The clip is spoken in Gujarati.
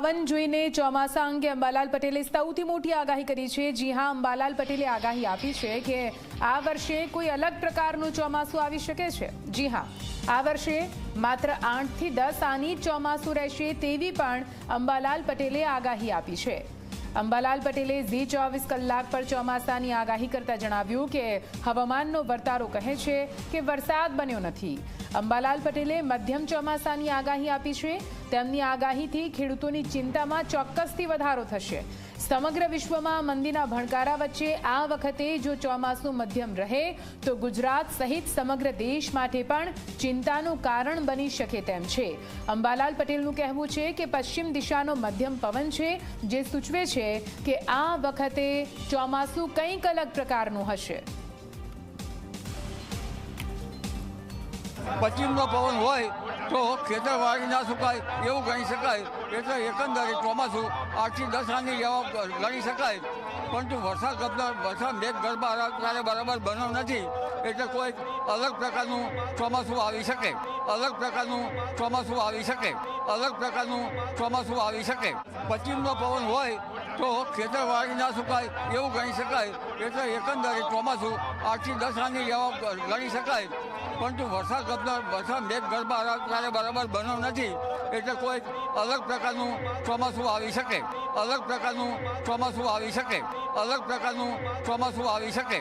પવન જોઈને ચોમાસા અંગે અંબાલાલ પટેલે સૌથી મોટી આગાહી કરી છે। જી હા, અંબાલાલ પટેલે આગાહી આપી છે કે આ વર્ષે કોઈ અલગ પ્રકારનું ચોમાસું આવી શકે છે। જી હા, આ વર્ષે માત્ર 8 થી 10 આની ચોમાસું રહેશે તેવી પણ અંબાલાલ પટેલે આગાહી આપી છે। અંબાલાલ પટેલે ઝી 24 કલાક પર ચોમાસાની આગાહી કરતા જણાવ્યું કે હવામાનનો વર્તારો કહે છે કે વરસાદ બન્યો નથી। અંબાલાલ પટેલે મધ્યમ ચોમાસાની આગાહી આપી છે। તેમની આગાહીથી ખેડૂતોની ચિંતામાં ચોક્કસથી વધારો થશે। સમગ્ર વિશ્વમાં મંદીના ભણકારા વચ્ચે આ વખતે જો ચોમાસું મધ્યમ રહે તો ગુજરાત સહિત સમગ્ર દેશ માટે પણ ચિંતાનું કારણ બની શકે તેમ છે। અંબાલાલ પટેલનું કહેવું છે કે પશ્ચિમ દિશાનો મધ્યમ પવન છે, જે સૂચવે છે કે આ વખતે ચોમાસું કંઈક અલગ પ્રકારનું હશે। પશ્ચિમનો પવન હોય તો ખેતરવાડી ના સુકાય એવું ગણી શકાય। એટલે એકંદરે ચોમાસું 8 થી 10 આની જેવા ગણી શકાય। પરંતુ વરસાદ મેઘ ગર્ભ ત્યારે બરાબર બન્યો નથી, એટલે કોઈ અલગ પ્રકારનું ચોમાસું આવી શકે। અલગ પ્રકારનું ચોમાસું આવી શકે। અલગ પ્રકારનું ચોમાસું આવી શકે। પશ્ચિમનો પવન હોય તો ખેતરવાડી ના સુકાય એવું ગણી શકાય। એટલે એકંદરે ચોમાસું 8 થી 10 આની જેવા ગણી શકાય। પરંતુ વરસાદ મેઘ ગર્ભ ત્યારે બરાબર બન્યો નથી, એટલે કોઈ અલગ પ્રકારનું ચોમાસું આવી શકે। અલગ પ્રકારનું ચોમાસું આવી શકે। અલગ પ્રકારનું ચોમાસું આવી શકે।